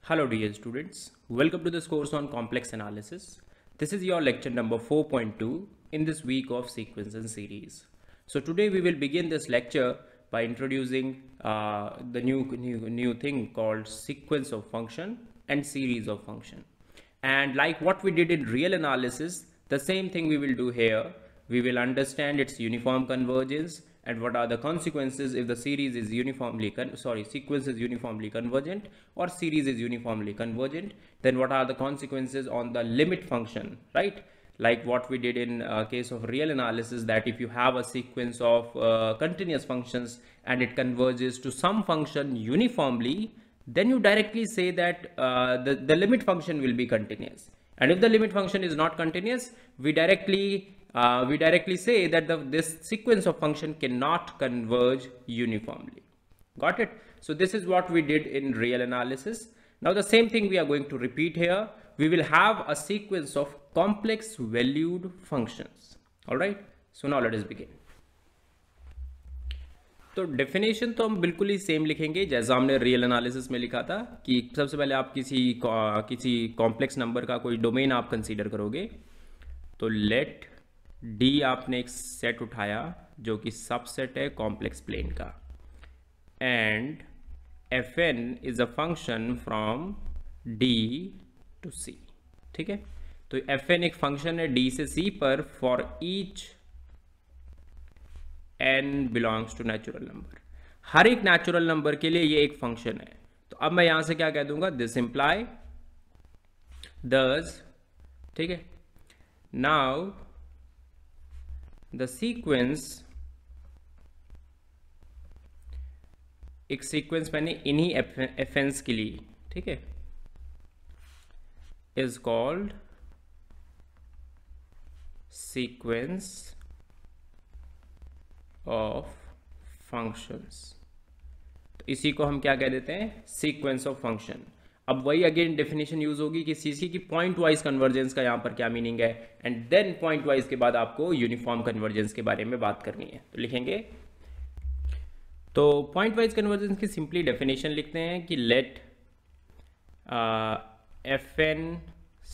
Hello dear students, welcome to this course on complex analysis. This is your lecture number 4.2 in this week of sequence and series. So today we will begin this lecture by introducing the new thing called sequence of function and series of function. And like what we did in real analysis, the same thing we will do here. We will understand its uniform convergence and what are the consequences if the series is sequence is uniformly convergent or series is uniformly convergent. Then what are the consequences on the limit function, right? Like what we did in case of real analysis, that if you have a sequence of continuous functions and it converges to some function uniformly, then you directly say that the limit function will be continuous. And if the limit function is not continuous, we directly say that this sequence of function cannot converge uniformly. Got it? So this is what we did in real analysis. Now the same thing we are going to repeat here. We will have a sequence of complex valued functions. All right. So now let us begin. तो definition तो हम बिल्कुल ही same लिखेंगे जैसा हमने real analysis में लिखा था कि सबसे पहले आप किसी कॉम्प्लेक्स नंबर का कोई डोमेन आप कंसीडर करोगे, तो लेट डी आपने एक सेट उठाया जो कि सबसेट है कॉम्प्लेक्स प्लेन का, and F N is a function from D to C. ठीक है, तो एफ एन एक फंक्शन है डी से सी पर for each n belongs to natural number. हर एक नेचुरल नंबर के लिए ये एक फंक्शन है. तो अब मैं यहां से क्या कह दूंगा, दिस इंप्लाई दस. ठीक है, नाउ द सीक्वेंस, एक सीक्वेंस मैंने इन्हीं एफएन्स के लिए, ठीक है, is called sequence of functions. तो इसी को हम क्या कह देते हैं, सीक्वेंस ऑफ फंक्शन. अब वही अगेन डेफिनेशन यूज होगी कि सीसी की पॉइंट वाइज कन्वर्जेंस का यहां पर क्या मीनिंग है, एंड देन पॉइंट वाइज के बाद आपको यूनिफॉर्म कन्वर्जेंस के बारे में बात करनी है. तो लिखेंगे, तो पॉइंट वाइज कन्वर्जेंस की सिंपली डेफिनेशन लिखते हैं कि let f n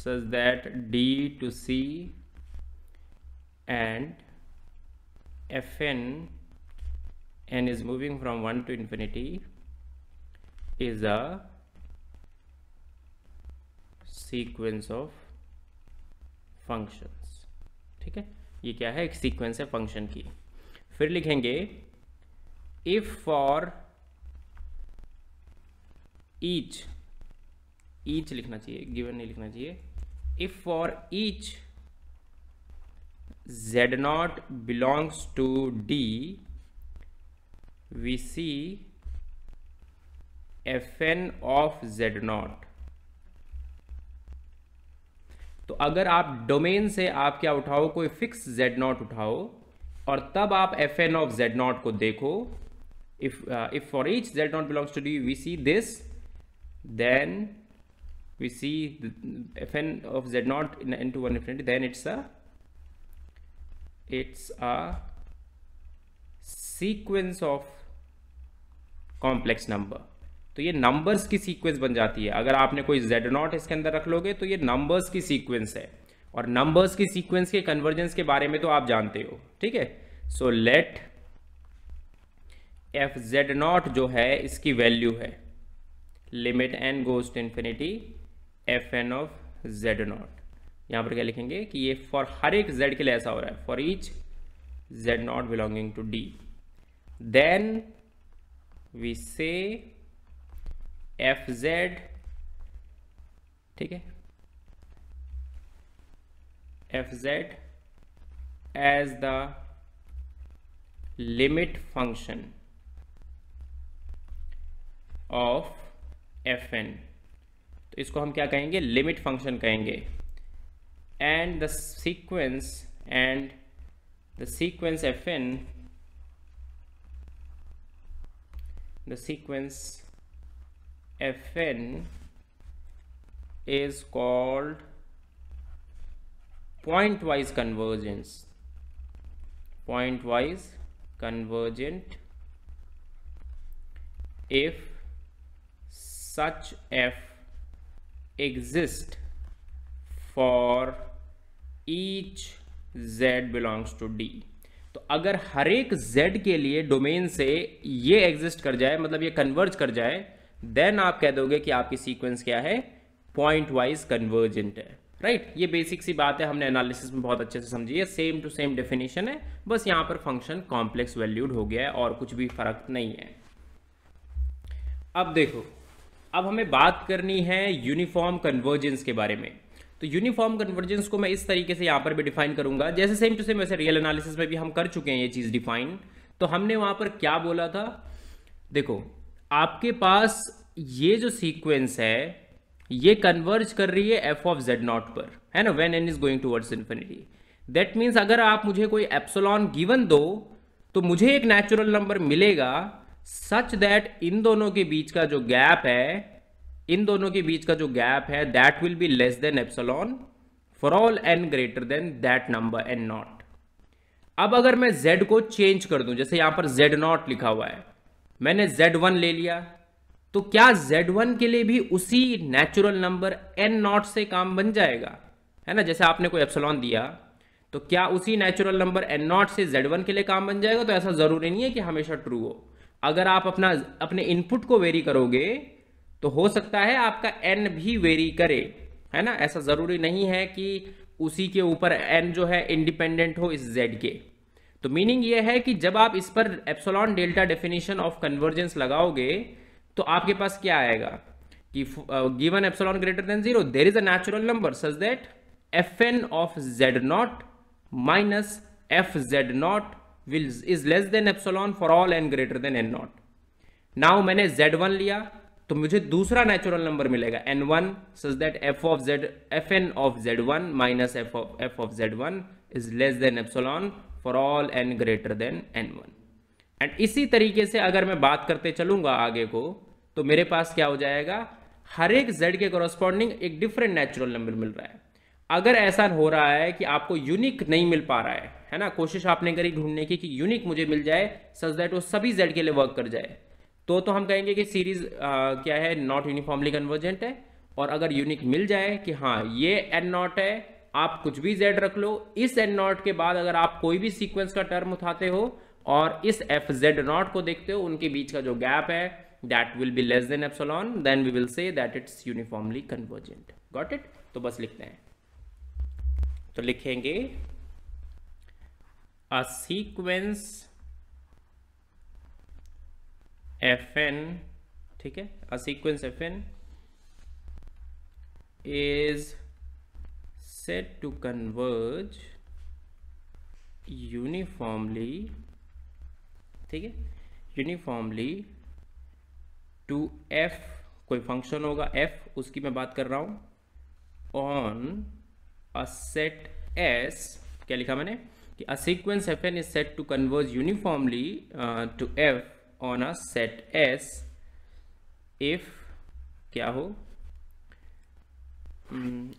such that d to c and fn n is moving from 1 to infinity is a sequence of functions. ठीक है, ये क्या है, एक सीक्वेंस है फंक्शन की. फिर लिखेंगे if for each लिखना चाहिए, given नहीं लिखना चाहिए. if for each z0 belongs to D, we see fn of z0. तो अगर आप डोमेन से आप क्या उठाओ, कोई फिक्स z0 उठाओ और तब आप fn of z0 को देखो. if for each z0 belongs to D we see this, then we see fn of z0 into 1 infinity, then it's a sequence of complex number. तो ये नंबर्स की sequence बन जाती है. अगर आपने कोई z0 इसके अंदर रख लोगे तो ये नंबर्स की सीक्वेंस है, और नंबर्स की सीक्वेंस के कन्वर्जेंस के बारे में तो आप जानते हो. ठीक है, सो लेट एफ z0 जो है इसकी वैल्यू है limit n goes to infinity f n of z0. यहां पर क्या लिखेंगे कि ये फॉर हर एक z के लिए ऐसा हो रहा है, for each z0 belonging to D, then we say fz, ठीक है, fz as the limit function of fn. तो इसको हम क्या कहेंगे, लिमिट फंक्शन कहेंगे. And the sequence fn, the sequence fn is called point-wise convergent if such f exist for each z belongs to D। तो अगर हर एक z के लिए डोमेन से ये एग्जिस्ट कर जाए, मतलब ये कन्वर्ज कर जाए, देन आप कह दोगे कि आपकी सीक्वेंस क्या है, पॉइंट वाइज कन्वर्जेंट है, राइट। ये बेसिक सी बात है, हमने एनालिसिस में बहुत अच्छे से समझी है, सेम टू सेम डेफिनेशन है, बस यहाँ पर फंक्शन कॉम्प्लेक्स वैल्यूड हो गया है और कुछ भी फर्क नहीं है। अब देखो, अब हमें बात करनी है यूनिफॉर्म कन्वर्जेंस के बारे में। तो यूनिफॉर्म कन्वर्जेंस को मैं इस तरीके से यहाँ पर भी डिफाइन करूंगा, जैसे सेम टू सेम वैसे रियल एनालिसिस में भी हम कर चुके हैं ये चीज़ डिफाइन। तो हमने वहाँ पर क्या बोला था, देखो आपके पास ये जो सीक्वेंस है ये कन्वर्ज कर रही है एफ ऑफ जेड नॉट पर, है ना, when an is going towards infinity. That means अगर आप मुझे कोई एप्सिलॉन गिवन दो तो मुझे एक नेचुरल नंबर मिलेगा सच दैट इन दोनों के बीच का जो गैप है, that will be less than epsilon for all n greater than that number n not. अब अगर मैं z को चेंज कर दूं, जैसे यहां पर z नॉट लिखा हुआ है, मैंने z1 ले लिया, तो क्या z1 के लिए भी उसी नेचुरल नंबर n नॉट से काम बन जाएगा, है ना। जैसे आपने कोई एप्सिलॉन दिया तो क्या उसी नेचुरल नंबर n नॉट से z1 के लिए काम बन जाएगा? तो ऐसा जरूरी नहीं है कि हमेशा ट्रू हो। अगर आप अपने इनपुट को वेरी करोगे तो हो सकता है आपका n भी वेरी करे, है ना। ऐसा जरूरी नहीं है कि उसी के ऊपर n जो है इंडिपेंडेंट हो इस z के। तो मीनिंग ये है कि जब आप इस पर epsilon delta definition of convergence लगाओगे तो आपके पास क्या आएगा कि given epsilon greater than 0 there is a natural number such that fn of z not minus f z not is less than epsilon for all n greater than n not. Now मैंने z1 लिया तो मुझे दूसरा natural number मिलेगा n1 such that fn of z1 minus f of z1 is less than epsilon for all n greater then n1। And इसी तरीके से अगर मैं बात करते चलूंगा आगे को, तो मेरे पास क्या हो जाएगा, हर एक z के कॉरस्पॉन्डिंग एक डिफरेंट नेचुरल नंबर मिल रहा है। अगर ऐसा हो रहा है कि आपको यूनिक नहीं मिल पा रहा है ना, कोशिश आपने करी ढूंढने की कि यूनिक मुझे मिल जाए सच दैट वो सभी z के लिए वर्क कर जाए, तो हम कहेंगे कि सीरीज क्या है, नॉट यूनिफॉर्मली कन्वर्जेंट है। और अगर यूनिक मिल जाए कि हाँ ये n नॉट है, आप कुछ भी z रख लो, इस n नॉट के बाद अगर आप कोई भी सीक्वेंस का टर्म उठाते हो और इस f z नॉट को देखते हो, उनके बीच का जो गैप है that will be less than epsilon, then we will say that it's uniformly convergent. Got it? तो बस लिखते हैं, तो लिखेंगे अ सीक्वेंस fn, ठीक है, a sequence fn is said to converge uniformly, ठीक है, यूनिफॉर्मली टू f, कोई फंक्शन होगा f, उसकी मैं बात कर रहा हूं, ऑन अ सेट s, क्या लिखा मैंने कि a sequence fn is said to converge uniformly to f on a set S if क्या हो,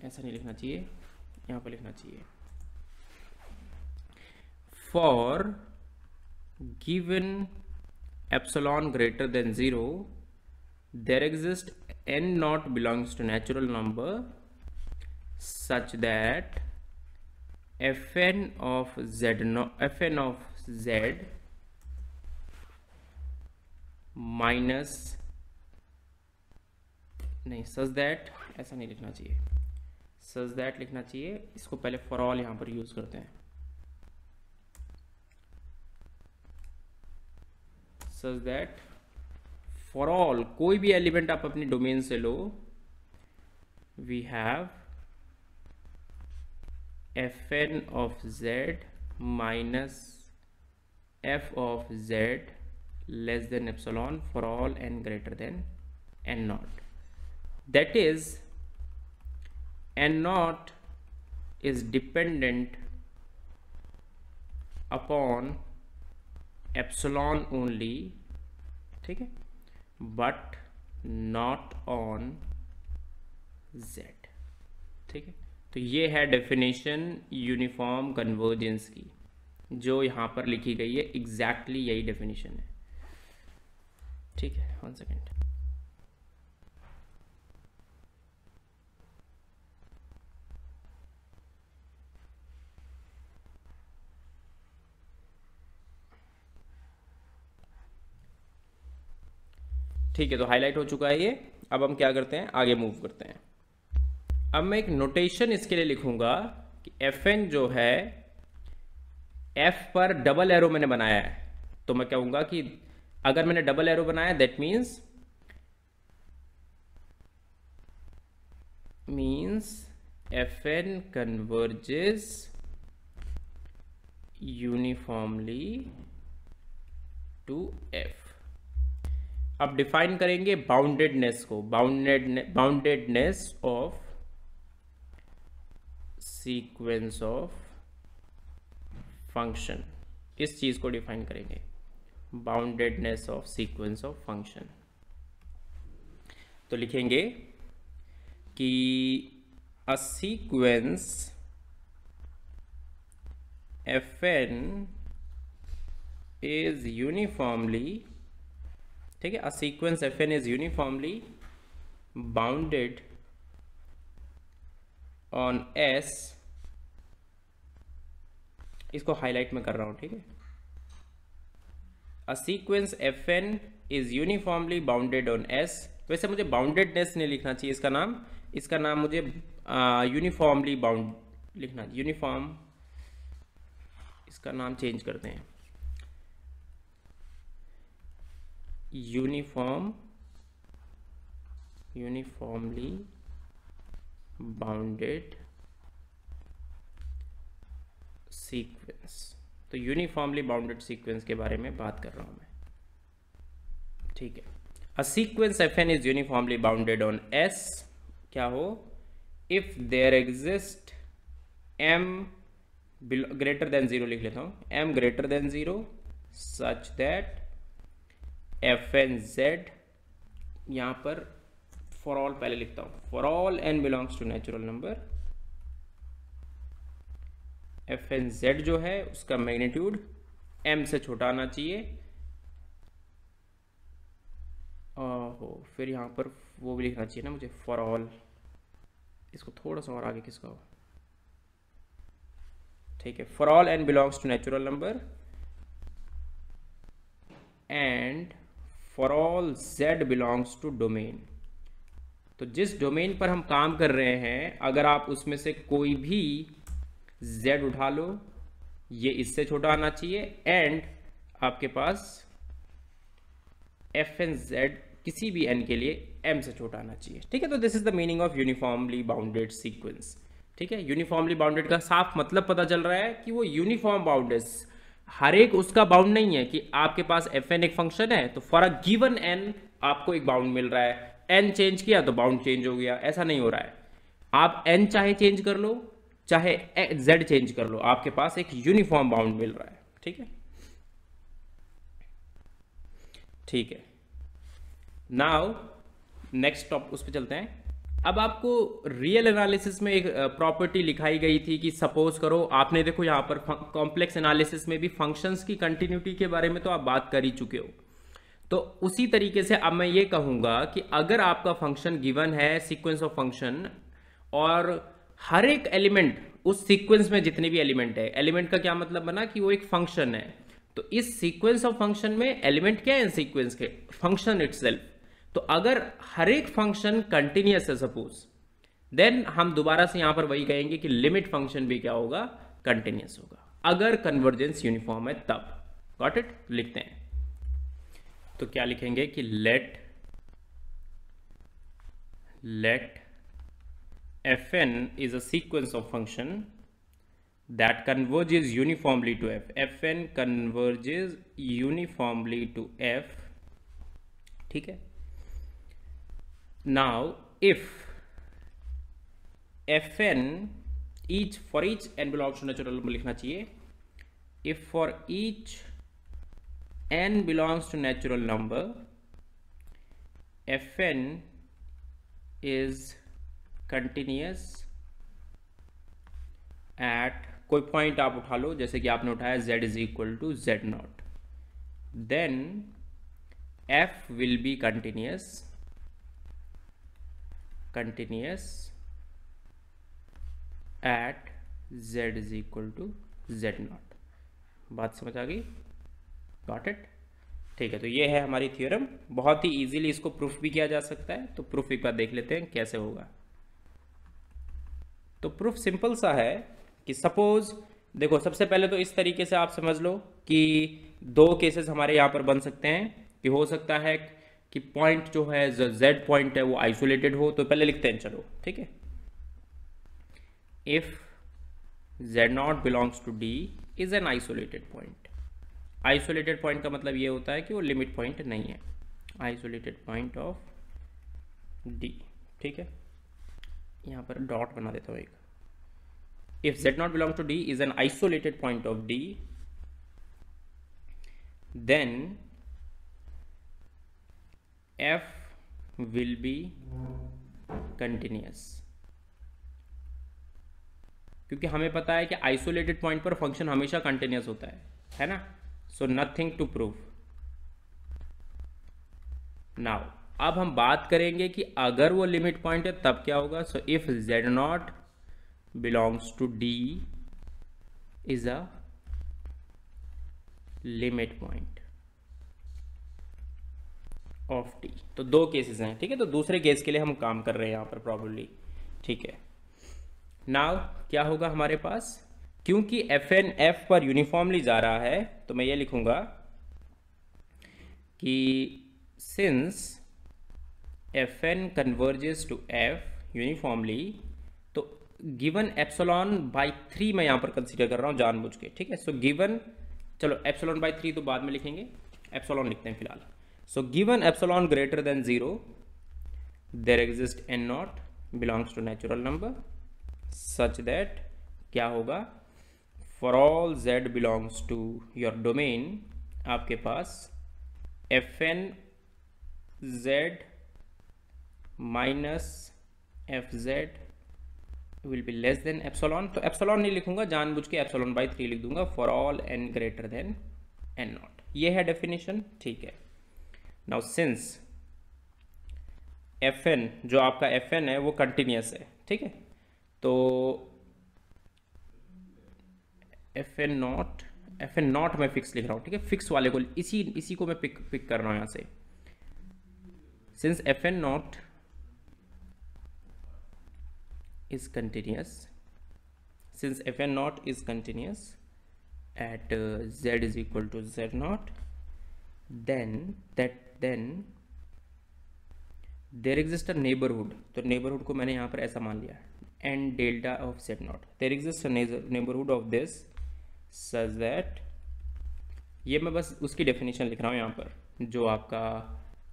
ऐसा नहीं लिखना चाहिए, यहां पर लिखना चाहिए for given epsilon greater than 0 there exists n not belongs to natural number such that fn of z minus, नहीं सच दैट ऐसा नहीं लिखना चाहिए, सच दैट लिखना चाहिए, इसको पहले फॉर ऑल यहां पर यूज करते हैं। सच दैट फॉर ऑल, कोई भी एलिमेंट आप अपनी डोमेन से लो, we have fn of z minus f of z less than epsilon for all n greater than n naught. That is, n naught is dependent upon epsilon only, ठीक है, but not on z, ठीक है। तो ये है definition uniform convergence की, जो यहाँ पर लिखी गई है, एग्जैक्टली यही डेफिनेशन है, ठीक है। 1 सेकेंड, ठीक है, तो हाईलाइट हो चुका है ये। अब हम क्या करते हैं, आगे मूव करते हैं। अब मैं एक नोटेशन इसके लिए लिखूंगा कि Fn जो है, F पर डबल एरो मैंने बनाया है, तो मैं कहूंगा कि अगर मैंने डबल एरो बनाया that means Fn converges uniformly to F। अब डिफाइन करेंगे बाउंडेडनेस को, boundedness of sequence of function, इस चीज को डिफाइन करेंगे, boundedness of sequence of function. तो लिखेंगे कि a sequence Fn is uniformly, ठीक है, a sequence Fn is uniformly bounded on S, इसको हाईलाइट में कर रहा हूं, ठीक है। A sequence Fn is uniformly bounded on S, वैसे मुझे बाउंडेडनेस नहीं लिखना चाहिए इसका नाम मुझे यूनिफॉर्मली बाउंड लिखना, यूनिफॉर्म, इसका नाम चेंज करते हैं, यूनिफॉर्मली बाउंडेड सीक्वेंस। तो यूनिफॉर्मली बाउंडेड सीक्वेंस के बारे में बात कर रहा हूं मैं, ठीक है। A sequence Fn is uniformly bounded on S, क्या हो, if there exist m greater than 0, लिख लेता हूं, m greater than 0 such that Fnz, यहां पर फॉर ऑल पहले लिखता हूं, for all n belongs to natural number, Fnz जो है उसका मैग्नीट्यूड m से छोटा आना चाहिए। ओहो, फिर यहां पर वो भी लिखना चाहिए ना मुझे, फॉर ऑल, इसको थोड़ा सा और आगे किसका हो, ठीक है, for all n belongs to natural number and for all z belongs to domain. तो जिस डोमेन पर हम काम कर रहे हैं, अगर आप उसमें से कोई भी z उठा लो, ये इससे छोटा आना चाहिए, एंड आपके पास Fnz किसी भी n के लिए m से छोटा आना चाहिए, ठीक है। तो this is the meaning of uniformly bounded sequence, ठीक है। यूनिफॉर्मली बाउंडेड का साफ मतलब पता चल रहा है कि वो यूनिफॉर्म बाउंडेड, हर एक उसका बाउंड नहीं है कि आपके पास Fn एक फंक्शन है तो फॉर अ गिवन n आपको एक बाउंड मिल रहा है, n चेंज किया तो बाउंड चेंज हो गया, ऐसा नहीं हो रहा है। आप n चाहे चेंज कर लो, चाहे z चेंज कर लो, आपके पास एक यूनिफॉर्म बाउंड मिल रहा है, ठीक है, ठीक है। नाउ नेक्स्ट टॉप उस पर चलते हैं। अब आपको रियल एनालिसिस में एक प्रॉपर्टी लिखाई गई थी कि सपोज करो, आपने देखो यहाँ पर कॉम्प्लेक्स एनालिसिस में भी फंक्शंस की कंटिन्यूटी के बारे में तो आप बात कर ही चुके हो, तो उसी तरीके से अब मैं ये कहूंगा कि अगर आपका फंक्शन गिवन है, सीक्वेंस ऑफ फंक्शन, और हर एक एलिमेंट उस सीक्वेंस में जितने भी एलिमेंट है, एलिमेंट का क्या मतलब बना कि वो एक फंक्शन है, तो इस सीक्वेंस ऑफ फंक्शन में एलिमेंट क्या है, सीक्वेंस के फंक्शन इटसेल्फ। तो अगर हर एक फंक्शन कंटिन्यूअस है सपोज, देन हम दोबारा से यहां पर वही कहेंगे कि लिमिट फंक्शन भी क्या होगा, कंटिन्यूअस होगा, अगर कन्वर्जेंस यूनिफॉर्म है तब। Got it? लिखते हैं, तो क्या लिखेंगे कि late Fn is a sequence of function that converges uniformly to F. Fn converges uniformly to F, ठीक है। Now if Fn for each n belongs to natural number लिखना चाहिए, if for each n belongs to natural number Fn is continuous at, कोई point आप उठा लो, जैसे कि आपने उठाया z is equal to z not, then f will be continuous at z is equal to z not. बात समझ आ गई? Got it? ठीक है, तो ये है हमारी थ्योरम। बहुत ही इजीली इसको प्रूफ भी किया जा सकता है, तो प्रूफ एक बार देख लेते हैं कैसे होगा। तो प्रूफ सिंपल सा है कि सपोज, देखो सबसे पहले तो इस तरीके से आप समझ लो कि दो केसेस हमारे यहाँ पर बन सकते हैं कि हो सकता है कि पॉइंट जो है जेड पॉइंट है वो आइसोलेटेड हो। तो पहले लिखते हैं, चलो ठीक है। If z not belongs to d is an isolated point. Isolated point का मतलब ये होता है कि वो लिमिट पॉइंट नहीं है, आइसोलेटेड पॉइंट ऑफ d। ठीक है, यहाँ पर डॉट बना देता हूँ एक। If z not belongs to d is an isolated point of d, then f will be continuous। क्योंकि हमें पता है कि आइसोलेटेड पॉइंट पर फंक्शन हमेशा कंटिन्यूस होता है ना। So nothing to prove. Now अब हम बात करेंगे कि अगर वो लिमिट पॉइंट है तब क्या होगा। So if z not belongs to d is a limit point of t। तो दो केसेस हैं, ठीक है। तो दूसरे केस के लिए हम काम कर रहे हैं यहाँ पर प्रॉब्लली, ठीक है। नाउ क्या होगा हमारे पास, क्योंकि एफ एन एफ पर यूनिफॉर्मली जा रहा है, तो मैं ये लिखूंगा कि since f n converges to f uniformly, तो गिवन एप्सिलॉन बाई 3 मैं यहाँ पर कंसीडर कर रहा हूँ जानबूझ के, ठीक है। सो गिवन, चलो एप्सिलॉन बाई 3 तो बाद में लिखेंगे, एप्सिलॉन लिखते हैं फिलहाल। So given epsilon greater than 0 there exist n not belongs to natural number such that क्या होगा, for all z belongs to your domain, आपके पास fn z minus fz will be less than epsilon। तो epsilon नहीं लिखूंगा, जानबूझ के epsilon by 3 लिख दूंगा, for all n greater than n not. ये है डेफिनेशन, ठीक है। नाउ सिंस fn, जो आपका fn है वो कंटिन्यूस है, ठीक है। तो एफ एन नॉट मैं फिक्स लिख रहा हूँ, ठीक है। फिक्स वाले को इसी को मैं पिक कर रहा हूँ यहाँ से। Since f n not is continuous, since f n not is continuous at z is equal to z not, then there exist a neighbourhood. तो नेबरहुड को मैंने यहाँ पर ऐसा मान लिया, and delta of z naught, there exists a neighborhood of this such that, ये मैं बस उसकी डेफिनेशन लिख रहा हूँ यहाँ पर जो आपका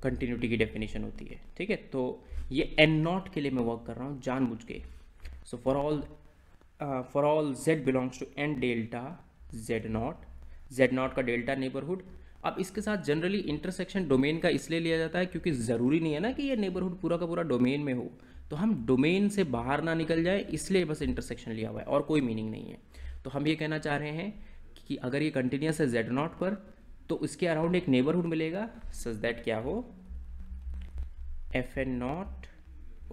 कंटिन्यूटी की डेफिनेशन होती है, ठीक है। तो ये n नॉट के लिए मैं वर्क कर रहा हूँ जानबूझ के। So for all z belongs to n delta z not का डेल्टा नेबरहुड। अब इसके साथ जनरली इंटरसेक्शन डोमेन का इसलिए लिया जाता है क्योंकि ज़रूरी नहीं है ना कि ये नेबरहुड पूरा का पूरा डोमेन में हो, तो हम डोमेन से बाहर ना निकल जाए इसलिए बस इंटरसेक्शन लिया हुआ है, और कोई मीनिंग नहीं है। तो हम ये कहना चाह रहे हैं कि अगर ये कंटिन्यूस है z नॉट पर, तो इसके अराउंड एक नेबरहुड मिलेगा सच दैट क्या हो, f n not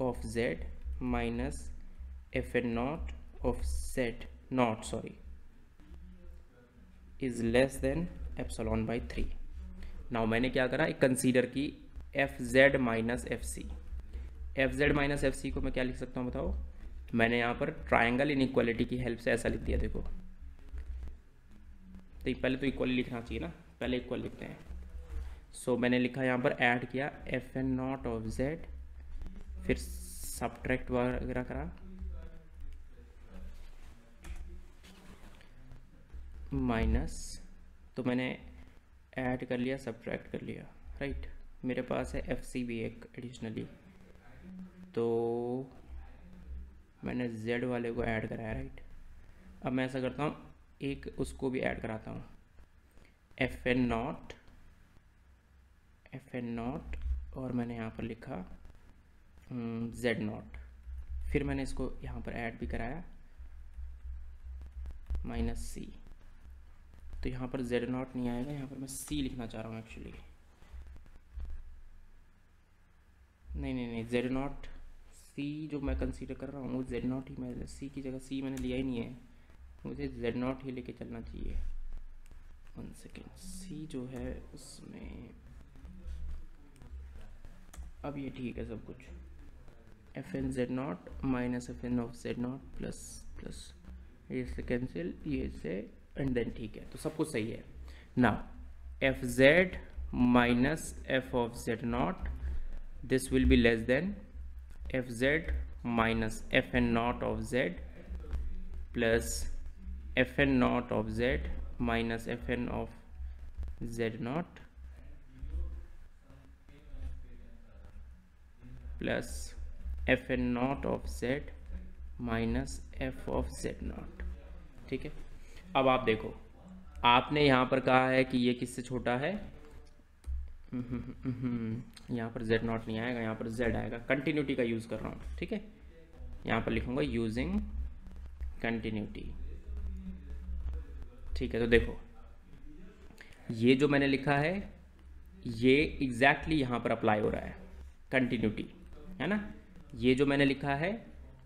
of z minus f n not of z not, sorry, is less than epsilon by 3। Now मैंने क्या करा, एक कंसीडर की f z minus f c. F z minus f c को मैं क्या लिख सकता हूँ बताओ, मैंने यहाँ पर ट्रायंगल इनइक्वालिटी की हेल्प से ऐसा लिख दिया। देखो तो पहले तो इक्वली लिखना चाहिए ना, पहले इक्वल लिखते हैं। सो मैंने लिखा यहाँ पर ऐड किया f n not of z, फिर सब्ट्रैक्ट वगैरह करा, माइनस, तो मैंने ऐड कर लिया सब्ट्रैक्ट कर लिया, राइट। मेरे पास है एफ सी भी एक एडिशनली, तो मैंने z वाले को ऐड कराया, राइट। अब मैं ऐसा करता हूँ, एक उसको भी ऐड कराता हूँ, एफ एन नॉट और मैंने यहाँ पर लिखा z नॉट, फिर मैंने इसको यहाँ पर ऐड भी कराया माइनस सी। तो यहाँ पर z नॉट नहीं आएगा, यहाँ पर मैं c लिखना चाह रहा हूँ एक्चुअली। नहीं, z नॉट c जो मैं कंसीडर कर रहा हूँ वो z नॉट ही, मैं c की जगह c मैंने लिया ही नहीं है, मुझे z नॉट ही लेके चलना चाहिए। 1 सेकेंड, सी जो है उसमें अब ये ठीक है सब कुछ, f n z nought minus f n of z nought plus plus ये से कैंसिल, ये से, एंड देन ठीक है, तो सब कुछ सही है। Now f z minus f of z nought, this will be less than f z minus f n not of z plus f n not of z minus f n of z nought plus f n not of z minus f of z nought. ठीक है, अब आप देखो, आपने यहाँ पर कहा है कि ये किससे छोटा है, यहाँ पर जेड नॉट नहीं आएगा, यहाँ पर जेड आएगा, कंटिन्यूटी का यूज़ कर रहा हूँ। ठीक है, यहाँ पर लिखूँगा यूजिंग कंटिन्यूटी। ठीक है, तो देखो ये जो मैंने लिखा है ये एग्जैक्टली यहाँ पर अप्लाई हो रहा है, कंटिन्यूटी है ना। ये जो मैंने लिखा है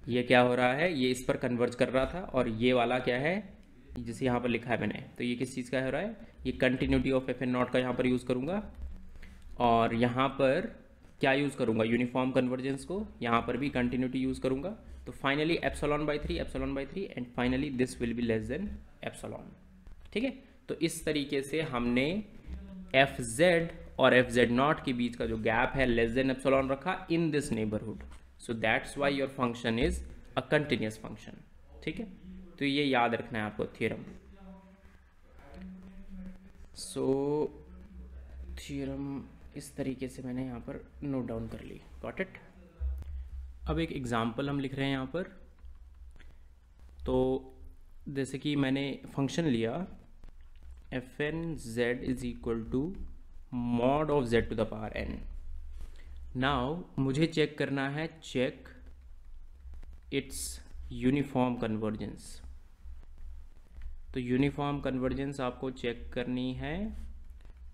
ये क्या हो रहा है, ये इस पर कन्वर्ज कर रहा था, और ये वाला क्या है जिसे यहाँ पर लिखा है मैंने, तो ये किस चीज़ का हो रहा है, ये continuity of f n nought का यहाँ पर यूज़ करूँगा, और यहाँ पर क्या यूज़ करूँगा, यूनिफॉर्म कन्वर्जेंस को, यहाँ पर भी कंटिन्यूटी यूज़ करूँगा। तो finally epsilon by 3 and finally this will be less than epsilon. ठीक है, तो इस तरीके से हमने एफ जेड और एफ जेड नॉट के बीच का जो गैप है लेस देन एप्सिलॉन रखा in this neighbourhood, so that's why your function is a continuous function. ठीक है, तो ये याद रखना है आपको थ्योरम। सो थ्योरम इस तरीके से मैंने यहाँ पर नोट डाउन कर ली, गॉट इट। अब एक एग्जांपल हम लिख रहे हैं यहाँ पर, तो जैसे कि मैंने फंक्शन लिया f n z is equal to mod of z to the power n. Now मुझे चेक करना है, चेक इट्स यूनिफॉर्म कन्वर्जेंस। तो यूनिफॉर्म कन्वर्जेंस आपको चेक करनी है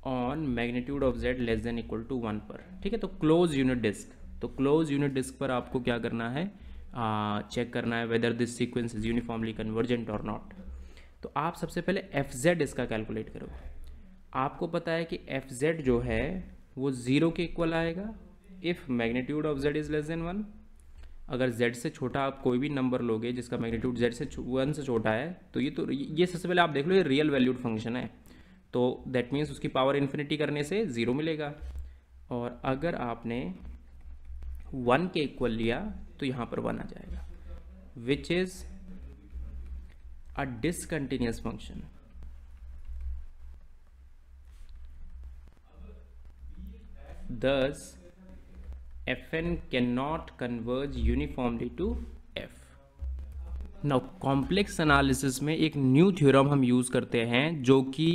on magnitude of z less than equal to 1 पर। ठीक है, तो क्लोज यूनिट डिस्क, तो क्लोज यूनिट डिस्क पर आपको क्या करना है, चेक करना है whether this sequence is uniformly convergent और नॉट। तो आप सबसे पहले एफ जेड इसका कैलकुलेट करो। आपको पता है कि एफ जेड जो है वो 0 के इक्वल आएगा if magnitude of Z is less than 1। अगर z से छोटा आप कोई भी नंबर लोगे जिसका मैग्नीट्यूड z से 1 से छोटा है, तो ये सबसे पहले आप देख लो, ये रियल वैल्यूड फंक्शन है, तो दैट मीन्स उसकी पावर इन्फिनिटी करने से 0 मिलेगा। और अगर आपने 1 के इक्वल लिया तो यहाँ पर 1 आ जाएगा, which is a discontinuous function. Thus fn cannot converge uniformly to f. Now complex analysis में एक न्यू थ्योरम हम यूज़ करते हैं जो कि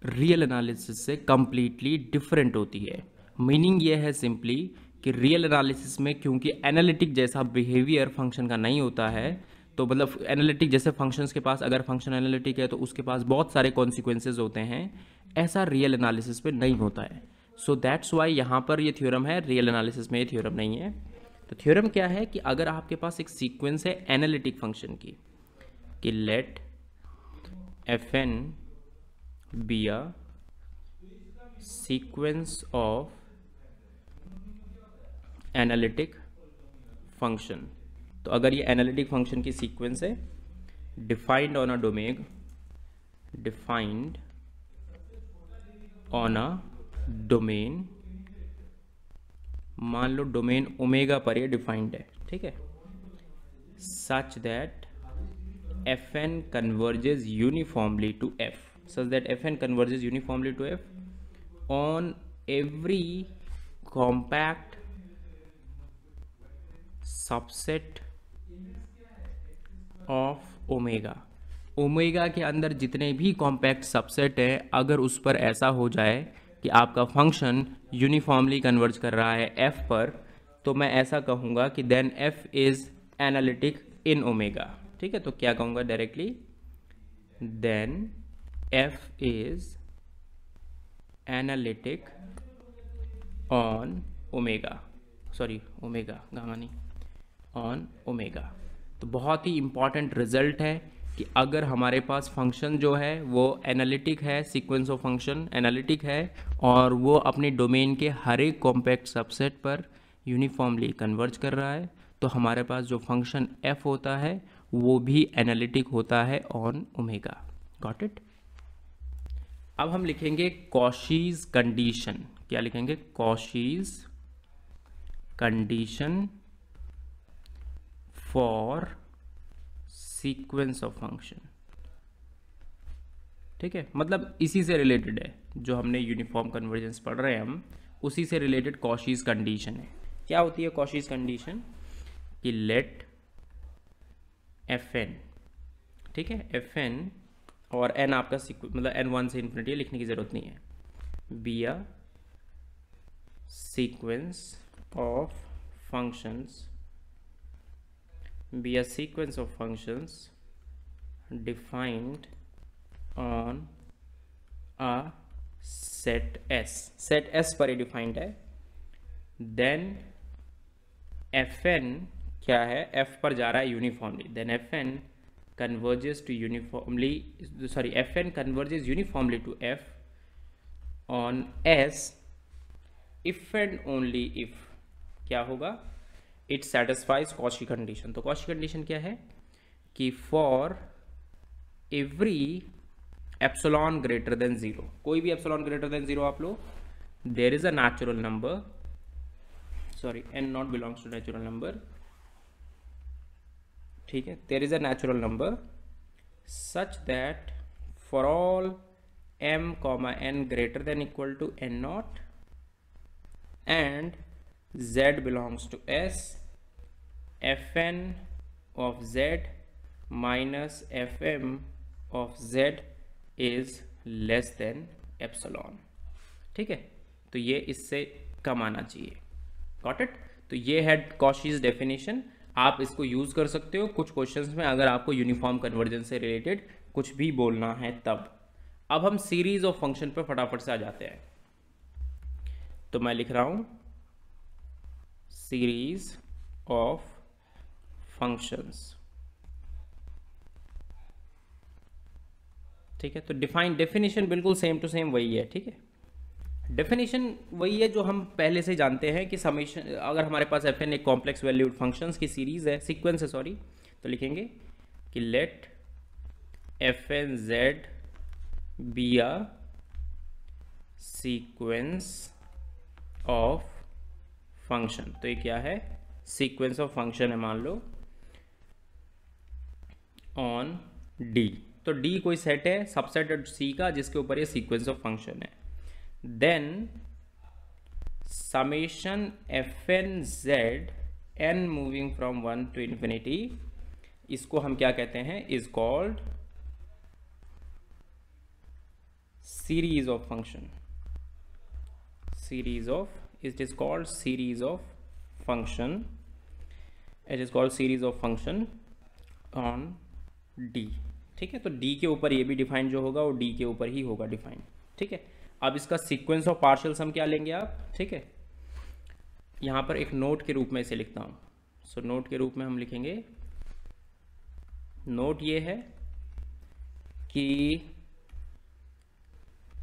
रियल एनालिसिस से कम्प्लीटली डिफरेंट होती है। मीनिंग ये है सिंपली कि रियल एनालिसिस में क्योंकि एनालिटिक जैसा बिहेवियर फंक्शन का नहीं होता है, तो मतलब एनालिटिक जैसे फंक्शंस के पास, अगर फंक्शन एनालिटिक है तो उसके पास बहुत सारे कॉन्सिक्वेंसेज होते हैं, ऐसा रियल एनालिसिस में नहीं होता है। सो दैट्स वाई यहाँ पर ये थ्योरम है, रियल एनालिसिस में ये थ्योरम नहीं है। तो थ्योरम क्या है कि अगर आपके पास एक सीक्वेंस है एनालिटिक फंक्शन की, कि let f n be a sequence of analytic function, तो अगर ये एनालिटिक फंक्शन की सीक्वेंस है defined on a domain, defined on a domain, मान लो डोमेन ओमेगा पर ये डिफाइंड है, ठीक है, such that f n converges uniformly to f, such that f n converges uniformly to f on every compact subset of omega. Omega के अंदर जितने भी कॉम्पैक्ट सबसेट है, अगर उस पर ऐसा हो जाए कि आपका फंक्शन यूनिफॉर्मली कन्वर्ज कर रहा है f पर, तो मैं ऐसा कहूँगा कि then f is analytic in omega. ठीक है, तो क्या कहूँगा directly, then f is analytic on omega, sorry omega gamma नहीं, ऑन ओमेगा। तो बहुत ही इंपॉर्टेंट रिजल्ट है कि अगर हमारे पास फंक्शन जो है वो एनालिटिक है, सीक्वेंस ऑफ फंक्शन एनालिटिक है और वो अपने डोमेन के हर एक कॉम्पैक्ट सबसेट पर यूनिफॉर्मली कन्वर्ज कर रहा है, तो हमारे पास जो फंक्शन f होता है वो भी एनालिटिक होता है ऑन ओमेगा। Got it. अब हम लिखेंगे कॉशीज कंडीशन। क्या लिखेंगे? Cauchy's condition for sequence of function. ठीक है, मतलब इसी से रिलेटेड है, जो हमने यूनिफॉर्म कन्वर्जेंस पढ़ रहे हैं हम, उसी से रिलेटेड कॉशीज कंडीशन है। क्या होती है कॉशीज कंडीशन? कि लेट एफ एन, ठीक है, एफ एन और एन आपका मतलब एन 1 से इन्फिनिटी लिखने की जरूरत नहीं है, be a sequence of functions, be a sequence of functions defined on a set S। set S पर ही defined है। then fn क्या है? f पर जा रहा है uniformly, then fn converges to uniformly, sorry, fn converges uniformly to f on S if and only if क्या होगा? It satisfies Cauchy condition. तो कॉची कंडीशन क्या है? कि for every epsilon greater than 0, कोई भी एप्सिलॉन ग्रेटर देन 0 आप लो, there is a natural number, sorry N not belongs to natural number, ठीक है, there is a natural number such that for all m, n greater than equal to n not and z belongs to S, fn of z minus fm of z is less than epsilon। ठीक है, तो ये इससे कम आना चाहिए। Got it. तो ये है कॉशीज डेफिनेशन। आप इसको यूज कर सकते हो कुछ क्वेश्चंस में अगर आपको यूनिफॉर्म कन्वर्जेंस से रिलेटेड कुछ भी बोलना है तब। अब हम सीरीज ऑफ फंक्शन पर फटाफट से आ जाते हैं। तो मैं लिख रहा हूं सीरीज ऑफ फंक्शंस। ठीक है, तो डेफिनेशन बिल्कुल सेम टू सेम वही है। ठीक है, डेफिनेशन वही है जो हम पहले से जानते हैं कि समेशन, अगर हमारे पास एफ एन एक कॉम्प्लेक्स वैल्यूड फंक्शंस की सीरीज है, सीक्वेंस है सॉरी, तो लिखेंगे कि let f n z be a sequence of function. तो ये क्या है? सीक्वेंस ऑफ फंक्शन है, मान लो ऑन डी। तो डी कोई सेट है, सबसेट सी का, जिसके ऊपर ये सीक्वेंस ऑफ फंक्शन है। Then summation f n z n moving from 1 to infinity, इसको हम क्या कहते हैं? Is called series of function. Series of, it is called series of function, it is called series of function on D। ठीक है, तो D के ऊपर ये भी डिफाइन जो होगा वो D के ऊपर ही होगा डिफाइन। ठीक है, अब इसका सीक्वेंस ऑफ पार्शियल सम क्या लेंगे आप? ठीक है, यहां पर एक नोट के रूप में इसे लिखता हूं। सो नोट के रूप में हम लिखेंगे, नोट ये है कि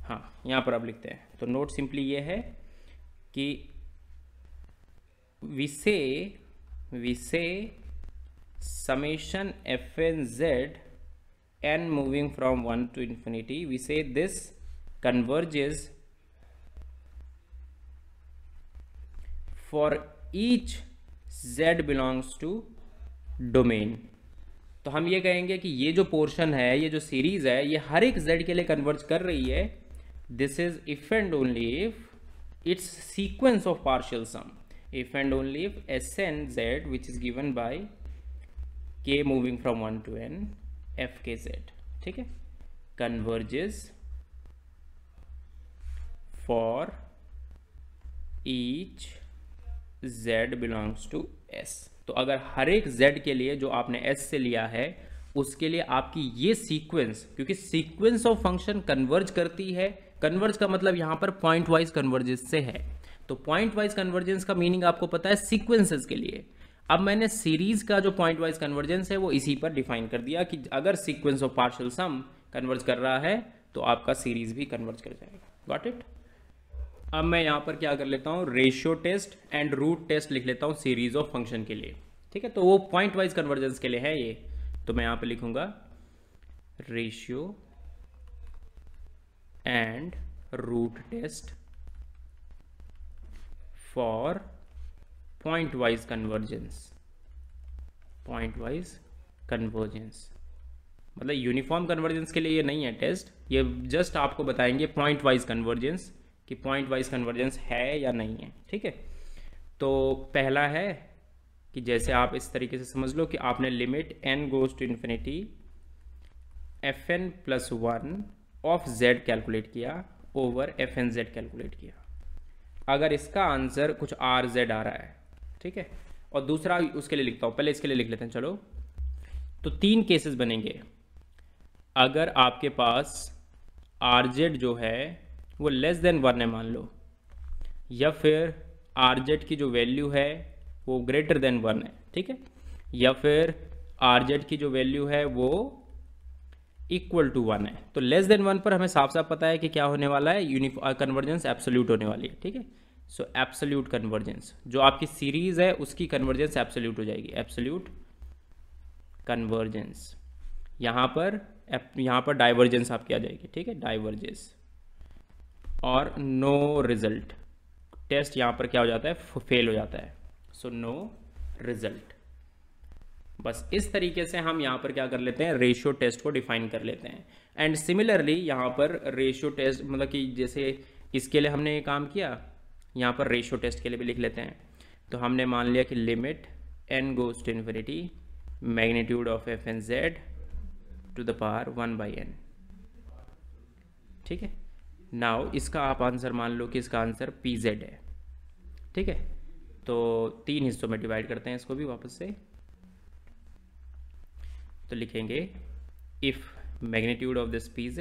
हाँ, यहां पर अब लिखते हैं, तो नोट सिंपली ये है कि we say summation fn z n moving from 1 to infinity, we say this converges for each z belongs to domain। तो हम ये कहेंगे कि ये जो पोर्शन है, ये जो सीरीज है, ये हर एक z के लिए कन्वर्ज कर रही है। This is if and only if its sequence of partial sum, if and only if Sn z, which is given by k moving from 1 to n f k z, ठीक है, converges for each z belongs to S। तो अगर हर एक z के लिए जो आपने S से लिया है उसके लिए आपकी ये सीक्वेंस, क्योंकि सीक्वेंस ऑफ फंक्शन कन्वर्ज करती है, कन्वर्ज का मतलब यहां पर पॉइंट वाइज कन्वर्जेंस से है। तो पॉइंट वाइज कन्वर्जेंस का मीनिंग आपको पता है सीक्वेंसेस के लिए। अब मैंने सीरीज का जो पॉइंट वाइज कन्वर्जेंस है वो इसी पर डिफाइन कर दिया कि अगर sequence of partial sum converge कर रहा है तो आपका सीरीज भी कन्वर्ज कर जाएगा। Got it. अब मैं यहाँ पर क्या कर लेता हूँ, ratio test and root test लिख लेता हूँ सीरीज ऑफ फंक्शन के लिए। ठीक है, तो वो पॉइंट वाइज कन्वर्जेंस के लिए है ये, तो मैं यहाँ पे लिखूंगा ratio and root test for point wise convergence. Point wise convergence मतलब यूनिफॉर्म कन्वर्जेंस के लिए ये नहीं है टेस्ट, ये जस्ट आपको बताएंगे पॉइंट वाइज कन्वर्जेंस कि पॉइंट वाइज कन्वर्जेंस है या नहीं है। ठीक है, तो पहला है कि जैसे आप इस तरीके से समझ लो कि आपने limit n goes to infinity fn plus 1 of z calculate किया ओवर fn z कैलकुलेट किया। अगर इसका आंसर कुछ rz आ रहा है, ठीक है, और दूसरा उसके लिए लिखता हूँ, पहले इसके लिए लिख लेते हैं। चलो, तो 3 केसेस बनेंगे। अगर आपके पास rz जो है वो लेस देन 1 है मान लो, या फिर rz की जो वैल्यू है वो ग्रेटर देन 1 है, ठीक है, या फिर rz की जो वैल्यू है वो इक्वल टू 1 है। तो लेस देन 1 पर हमें साफ साफ पता है कि क्या होने वाला है, कन्वर्जेंस एब्सोल्यूट होने वाली है। ठीक है, सो एब्सोल्यूट कन्वर्जेंस, जो आपकी सीरीज है उसकी कन्वर्जेंस एब्सोल्यूट हो जाएगी, एब्सोल्यूट कन्वर्जेंस। यहाँ पर डाइवर्जेंस आपकी आ जाएगी। ठीक है, डाइवर्जेंस और नो रिजल्ट, टेस्ट यहाँ पर क्या हो जाता है, फेल हो जाता है, सो नो रिजल्ट। बस इस तरीके से हम यहाँ पर क्या कर लेते हैं, रेशियो टेस्ट को डिफाइन कर लेते हैं। एंड सिमिलरली यहाँ पर रेशियो टेस्ट मतलब कि जैसे इसके लिए हमने ये काम किया, यहाँ पर रेशियो टेस्ट के लिए भी लिख लेते हैं। तो हमने मान लिया कि limit n goes to infinity magnitude of f n Z to the power 1/n। ठीक है, नाउ इसका आप आंसर मान लो कि इसका आंसर pz है। ठीक है, तो 3 हिस्सों में डिवाइड करते हैं इसको भी वापस से। तो लिखेंगे if magnitude of this pz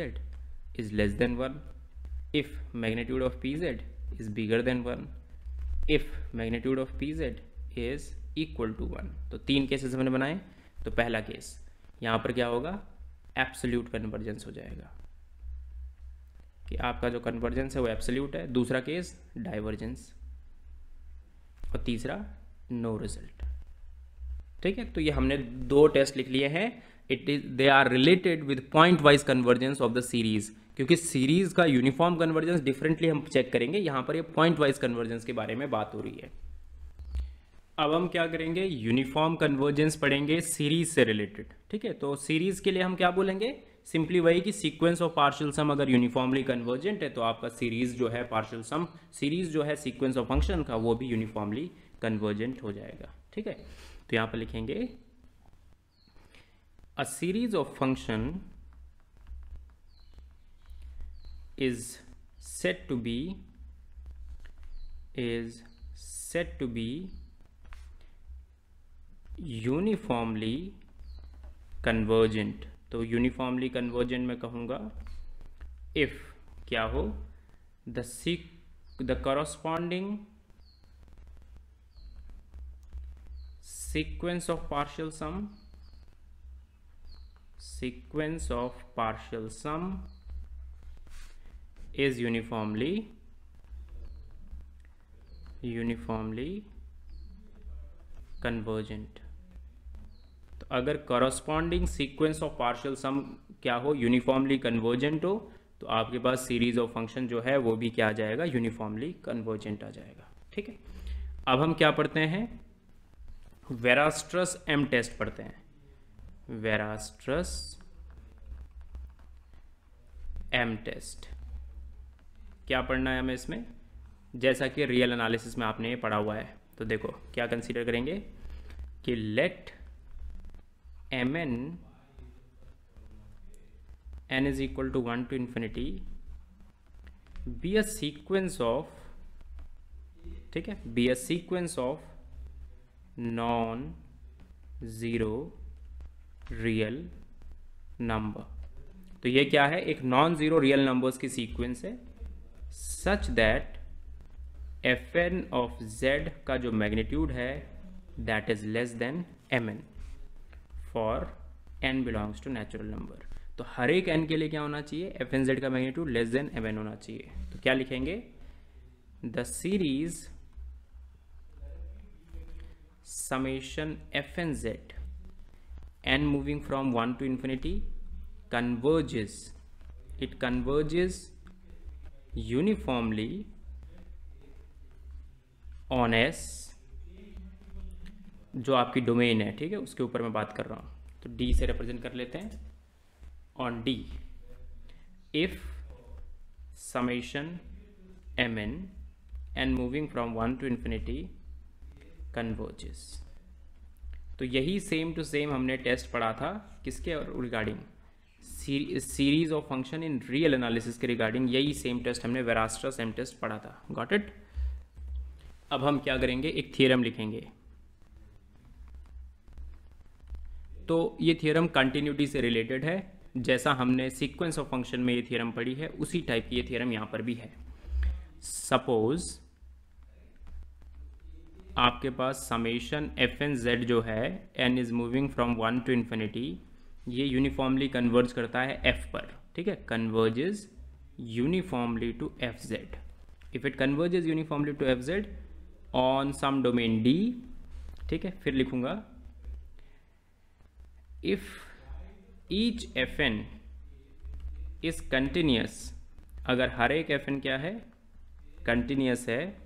is less than 1, if magnitude of pz is bigger than 1, if magnitude of pz is equal to 1। तो 3 केसेस हमने बनाए। तो पहला केस यहाँ पर क्या होगा, एब्सोल्यूट कन्वर्जेंस हो जाएगा कि आपका जो कन्वर्जेंस है वो एब्सोल्यूट है। दूसरा केस डाइवर्जेंस, और तीसरा नो रिजल्ट। ठीक है, तो ये हमने 2 टेस्ट लिख लिए हैं। They are related with point wise convergence of the series, क्योंकि सीरीज का यूनिफॉर्म कन्वर्जेंस डिफरेंटली हम चेक करेंगे, यहाँ पर ये पॉइंट वाइज कन्वर्जेंस के बारे में बात हो रही है। अब हम क्या करेंगे, यूनिफॉर्म कन्वर्जेंस पढ़ेंगे सीरीज से रिलेटेड। ठीक है, तो सीरीज के लिए हम क्या बोलेंगे, सिंपली वही कि सीक्वेंस ऑफ पार्शियल सम अगर यूनिफॉर्मली कन्वर्जेंट है तो आपका सीरीज जो है पार्शियल सम सीरीज जो है सीक्वेंस ऑफ फंक्शन का वो भी यूनिफॉर्मली कन्वर्जेंट हो जाएगा। ठीक है, तो यहाँ पर लिखेंगे a series of function is said to be uniformly convergent। तो यूनिफॉर्मली कन्वर्जेंट में कहूँगा इफ क्या हो, the corresponding sequence of partial sum is uniformly convergent। तो अगर corresponding sequence of partial sum क्या हो, यूनिफॉर्मली कन्वर्जेंट हो, तो आपके पास सीरीज ऑफ फंक्शन जो है वो भी क्या आ जाएगा, यूनिफॉर्मली कन्वर्जेंट आ जाएगा। ठीक है, अब हम क्या पढ़ते हैं, वेरास्ट्रस एम टेस्ट पढ़ते हैं। वेरास्ट्रस एम टेस्ट क्या पढ़ना है हमें इसमें, जैसा कि रियल एनालिसिस में आपने ये पढ़ा हुआ है। तो देखो क्या कंसीडर करेंगे कि late mn n is equal to 1 to infinity be a sequence of, ठीक है, be a sequence of non zero real number। तो ये क्या है, एक नॉन जीरो रियल नंबर्स की सीक्वेंस है such that fn of z का जो मैग्नीट्यूड है that is less than mn for n belongs to natural number। तो हर एक n के लिए क्या होना चाहिए, एफ एन जेड का magnitude less than m n होना चाहिए। तो क्या लिखेंगे, the series summation f and z n moving from 1 to infinity converges, it converges uniformly on S, जो आपकी डोमेन है, ठीक है, उसके ऊपर मैं बात कर रहा हूँ। तो D से रिप्रेजेंट कर लेते हैं, on D if summation mn n moving from 1 to infinity converges. तो यही सेम टू सेम हमने टेस्ट पढ़ा था किसके regarding, series of function in real analysis के रिगार्डिंग, यही सेम टेस्ट हमने वेरास्ट्रस एम टेस्ट पढ़ा था। Got it. अब हम क्या करेंगे, एक थियरम लिखेंगे। तो ये थियरम कंटिन्यूटी से रिलेटेड है, जैसा हमने सीक्वेंस ऑफ फंक्शन में ये थियरम पढ़ी है उसी टाइप की ये थियरम यहाँ पर भी है। सपोज आपके पास समेशन एफ एन जेड जो है, n is moving from 1 to infinity, ये यूनिफॉर्मली कन्वर्ज करता है एफ पर, ठीक है, converges uniformly to f z. If it converges uniformly to f z on some domain D, ठीक है, फिर लिखूंगा if each f N is continuous, अगर हर एक एफ एन क्या है, कंटिन्यूस है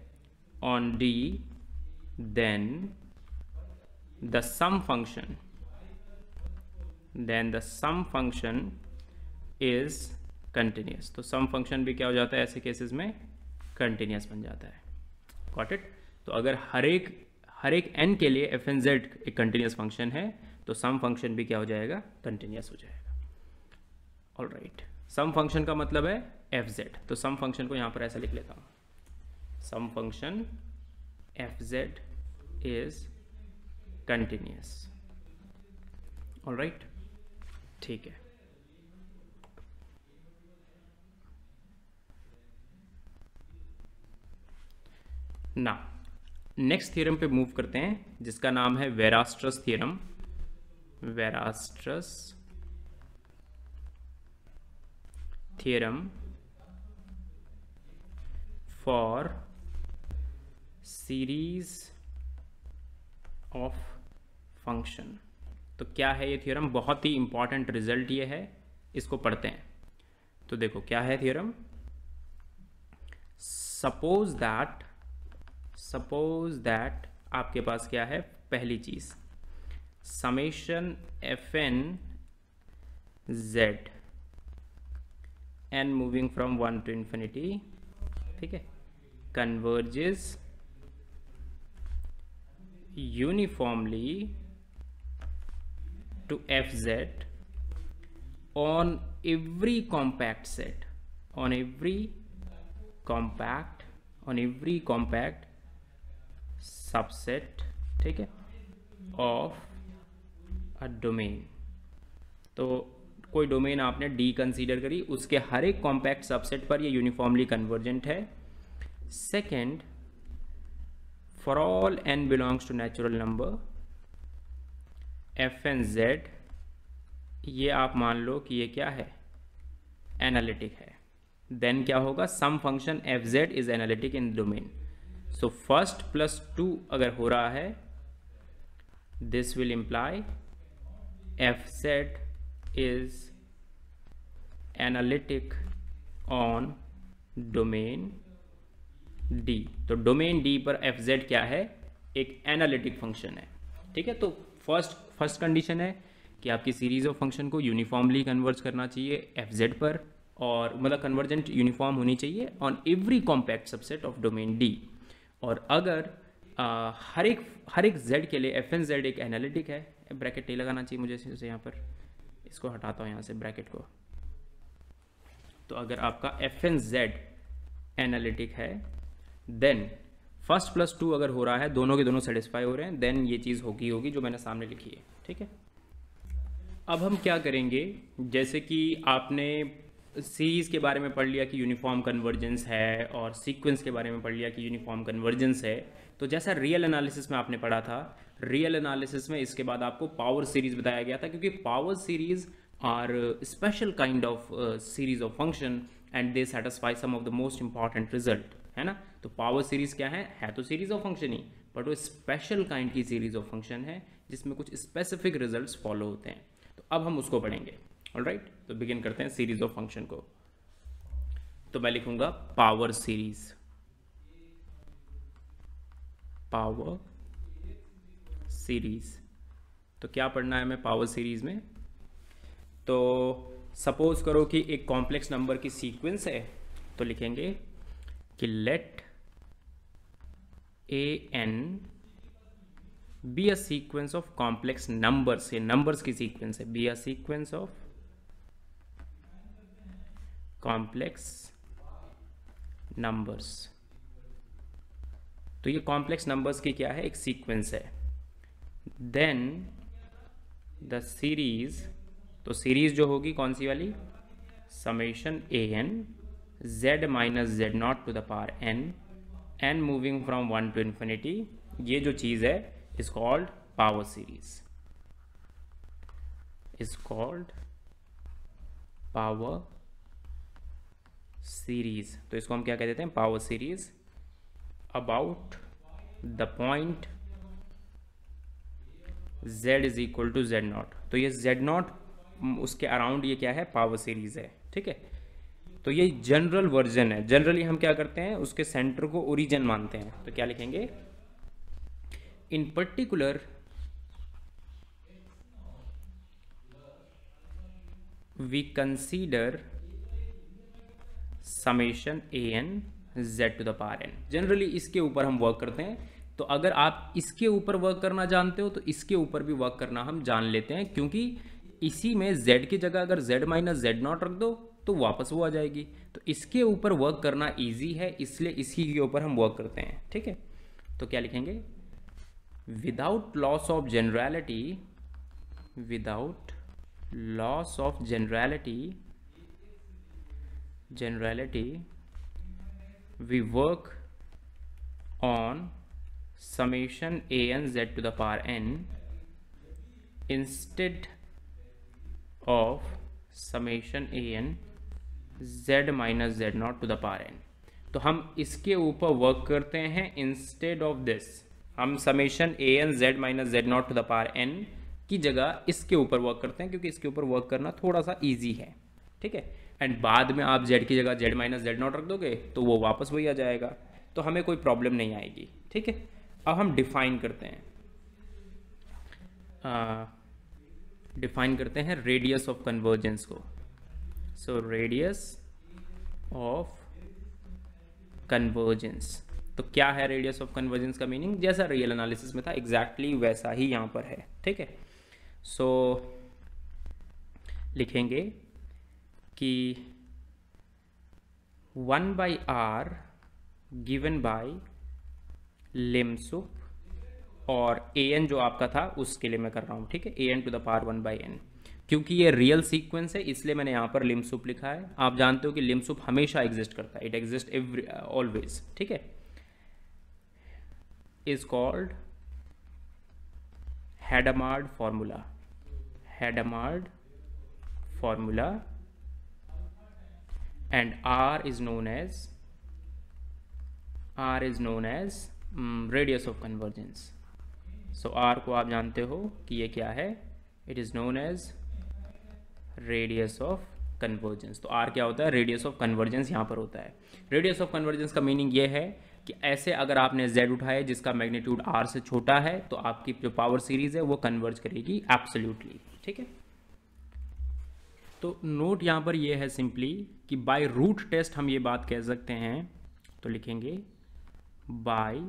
on D, then the sum function is continuous। तो sum function भी क्या हो जाता है ऐसे केसेस में, continuous बन जाता है। Got it? तो अगर हर एक n के लिए एफ एन जेड एक कंटिन्यूस फंक्शन है तो सम फंक्शन भी क्या हो जाएगा, कंटिन्यूस हो जाएगा। ऑल राइट, सम फंक्शन का मतलब है एफ जेड, तो सम फंक्शन को यहाँ पर ऐसा लिख लेता हूँ, some function F Z is continuous। all right, ठीक है। ना नेक्स्ट थ्योरम पे मूव करते हैं जिसका नाम है Weierstrass theorem. Weierstrass theorem for series of function. तो क्या है ये थ्योरम, बहुत ही इंपॉर्टेंट रिजल्ट ये है, इसको पढ़ते हैं। तो देखो क्या है थ्योरम, सपोज दैट आपके पास क्या है, पहली चीज summation f n z n moving from 1 to infinity, ठीक है, converges uniformly to fz on every compact set, on every compact subset, ठीक है, of a domain। तो कोई डोमेन आपने डी कंसीडर करी, उसके हर एक कॉम्पैक्ट सबसेट पर ये यूनिफॉर्मली कन्वर्जेंट है। Second, for all n belongs to natural number f and z, ये आप मान लो कि ये क्या है, एनालिटिक है। देन क्या होगा, some function F Z is analytic in domain. So first plus 2 अगर हो रहा है, this will imply F Z is analytic on domain D. तो डोमेन डी पर एफ जेड क्या है, एक एनालिटिक फंक्शन है, ठीक है। तो फर्स्ट कंडीशन है कि आपकी सीरीज ऑफ फंक्शन को यूनिफॉर्मली कन्वर्ज करना चाहिए एफ जेड पर, और मतलब कन्वर्जेंट यूनिफॉर्म होनी चाहिए on every compact subset of domain D. और अगर हर एक जेड के लिए एफ एन जेड एक एनालिटिक है, ब्रैकेट नहीं लगाना चाहिए मुझे इसे, यहाँ पर इसको हटाता हूँ यहाँ से ब्रैकेट को। तो अगर आपका एफ एन जेड एनालिटिक है, देन फर्स्ट प्लस 2 अगर हो रहा है, दोनों के दोनों सेटिस्फाई हो रहे हैं, देन ये चीज़ होगी जो मैंने सामने लिखी है, ठीक है। अब हम क्या करेंगे, जैसे कि आपने सीरीज़ के बारे में पढ़ लिया कि यूनिफॉर्म कन्वर्जेंस है, और सीक्वेंस के बारे में पढ़ लिया कि यूनिफॉर्म कन्वर्जेंस है, तो जैसा रियल एनालिसिस में आपने पढ़ा था, रियल एनालिसिस में इसके बाद आपको पावर सीरीज बताया गया था, क्योंकि power series are special kind of series of function and they satisfy some of the most important result, है ना। तो पावर सीरीज क्या है तो सीरीज ऑफ फंक्शन ही, बट वो स्पेशल काइंड की सीरीज ऑफ फंक्शन है जिसमें कुछ स्पेसिफिक रिजल्ट्स फॉलो होते हैं। तो अब हम उसको पढ़ेंगे। ऑलराइट, तो बिगिन करते हैं सीरीज ऑफ फंक्शन को। तो मैं लिखूंगा पावर सीरीज, पावर सीरीज। तो क्या पढ़ना है हमें पावर सीरीज में? तो सपोज करो कि एक कॉम्प्लेक्स नंबर की सीक्वेंस है, तो लिखेंगे कि let a n be a sequence of complex numbers, ये नंबर्स की सीक्वेंस है, be a sequence of complex numbers. तो ये कॉम्प्लेक्स नंबर्स की क्या है, एक सीक्वेंस है। देन द सीरीज, तो सीरीज जो होगी कौन सी वाली, summation a N z minus z nought to the power n, n moving from 1 to infinity, ये जो चीज़ है is called power series, is called power series. तो इसको हम क्या कह देते हैं, power series about the point z is equal to z nought. तो ये जेड नॉट उसके अराउंड ये क्या है, पावर सीरीज है, ठीक है। तो ये जनरल वर्जन है। जनरली हम क्या करते हैं, उसके सेंटर को ओरिजिन मानते हैं। तो क्या लिखेंगे, in particular we consider summation a N Z to the power n. Generally इसके ऊपर हम वर्क करते हैं। तो अगर आप इसके ऊपर वर्क करना जानते हो तो इसके ऊपर भी वर्क करना हम जान लेते हैं, क्योंकि इसी में z की जगह अगर z माइनस जेड नॉट रख दो तो वापस वो आ जाएगी। तो इसके ऊपर वर्क करना इजी है, इसलिए इसी के ऊपर हम वर्क करते हैं, ठीक है। तो क्या लिखेंगे, without loss of generality, without loss of generality, we work on summation a n z to the power n instead of summation a n z minus z naught to the power n। तो हम इसके ऊपर work करते हैं instead of this, हम summation a N z minus z nought to the power n की जगह इसके ऊपर वर्क करते हैं, क्योंकि इसके ऊपर वर्क करना थोड़ा सा ईजी है, ठीक है। एंड बाद में आप z की जगह z माइनस जेड नॉट रख दोगे तो वो वापस वही आ जाएगा, तो हमें कोई प्रॉब्लम नहीं आएगी, ठीक है। अब हम डिफाइन करते हैं, डिफाइन करते हैं रेडियस ऑफ कन्वर्जेंस को। सो रेडियस ऑफ कन्वर्जेंस, तो क्या है रेडियस ऑफ कन्वर्जेंस का मीनिंग, जैसा रियल एनालिसिस में था एग्जैक्टली वैसा ही यहाँ पर है, ठीक है। सो लिखेंगे कि 1/r गिवन बाय लिमसुप, और an जो आपका था उसके लिए मैं कर रहा हूँ, ठीक है, an to the power 1/n। क्योंकि ये रियल सीक्वेंस है इसलिए मैंने यहाँ पर लिमसुप लिखा है। आप जानते हो कि लिमसुप हमेशा एग्जिस्ट करता है, इट एग्जिस्ट एवरी ऑलवेज, ठीक है। Is called Hadamard formula, Hadamard formula, and r is known as radius of convergence। so r को आप जानते हो कि ये क्या है, it is known as radius of convergence। तो r क्या होता है, radius of convergence यहाँ पर होता है। radius of convergence का मीनिंग ये है कि ऐसे अगर आपने z उठाया जिसका मैग्नीट्यूड r से छोटा है तो आपकी जो पावर सीरीज है वो कन्वर्ज करेगी एब्सोल्युटली, ठीक है। तो नोट यहाँ पर ये है सिंपली कि बाय रूट टेस्ट हम ये बात कह सकते हैं। तो लिखेंगे बाय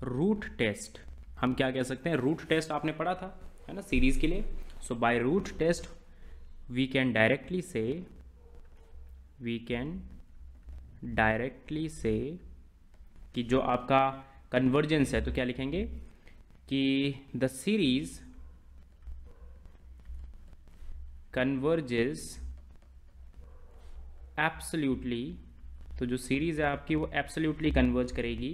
रूट टेस्ट हम क्या कह सकते हैं, रूट टेस्ट आपने पढ़ा था, है ना, सीरीज के लिए। So by root test we can directly say कि जो आपका कन्वर्जेंस है, तो क्या लिखेंगे कि द सीरीज कन्वर्जेस एब्सोल्युटली, तो जो सीरीज है आपकी वो एब्सोल्युटली कन्वर्ज करेगी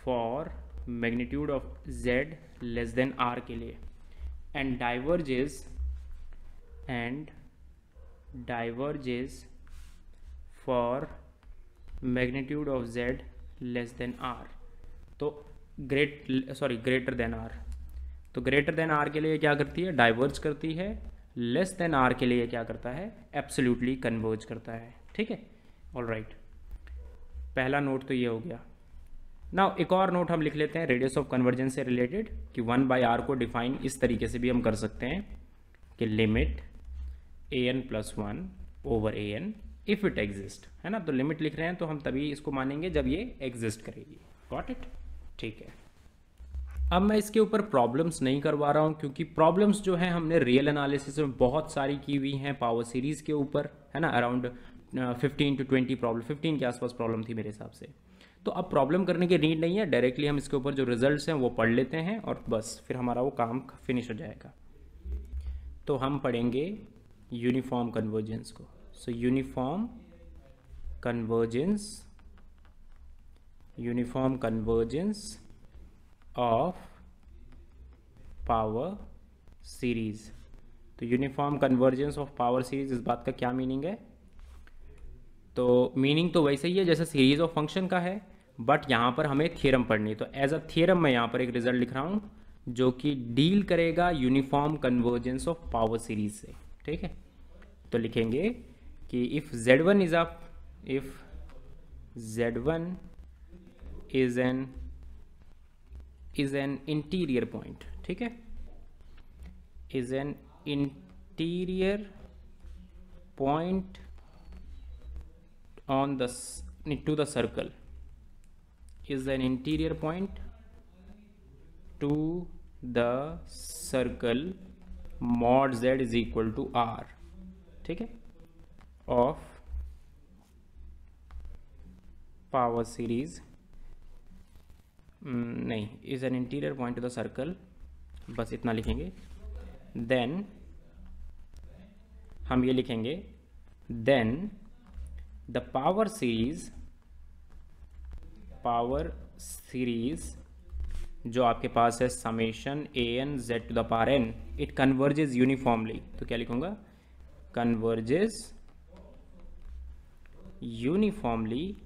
for magnitude of z less then r के लिए, and diverges for magnitude of z less then r, तो ग्रेटर देन r, तो ग्रेटर देन r के लिए क्या करती है, डाइवर्ज करती है, लेस देन r के लिए क्या करता है, एब्सोल्युटली कन्वर्ज करता है। ठीक है, ऑलराइट, पहला नोट तो ये हो गया। नाउ एक और नोट हम लिख लेते हैं रेडियस ऑफ कन्वर्जेंस से रिलेटेड, कि 1/r को डिफाइन इस तरीके से भी हम कर सकते हैं कि limit an+1 over an if it exist, है ना। तो लिमिट लिख रहे हैं तो हम तभी इसको मानेंगे जब ये एग्जिस्ट करेगी। गॉट इट, ठीक है। अब मैं इसके ऊपर प्रॉब्लम्स नहीं करवा रहा हूँ, क्योंकि प्रॉब्लम्स जो है हमने रियल एनालिसिस में बहुत सारी की हुई हैं पावर सीरीज़ के ऊपर, है ना। अराउंड 15 to 20 प्रॉब्लम, 15 के आसपास प्रॉब्लम थी मेरे हिसाब से। तो अब प्रॉब्लम करने की नीड नहीं है, डायरेक्टली हम इसके ऊपर जो रिजल्ट्स हैं वो पढ़ लेते हैं और बस फिर हमारा वो काम फिनिश हो जाएगा। तो हम पढ़ेंगे यूनिफॉर्म कन्वर्जेंस को। So uniform convergence of power series. तो uniform convergence of power series, इस बात का क्या मीनिंग है? तो मीनिंग तो वैसे ही है जैसे सीरीज ऑफ फंक्शन का है, बट यहाँ पर हमें थ्योरम पढ़नी है। तो एज अ थ्योरम मैं यहाँ पर एक रिजल्ट लिख रहा हूँ जो कि डील करेगा uniform convergence of power series से। ठीक है, तो लिखेंगे कि if Z1 is an interior point, ठीक है, is an interior point on the to the circle, is an interior point to the circle mod z is equal to r, ठीक है, of power series, नहीं, is an interior point two the circle, बस इतना लिखेंगे। Then हम ये लिखेंगे, then the power series जो आपके पास है summation an z to the power n, it converges uniformly. तो क्या लिखूंगा, converges uniformly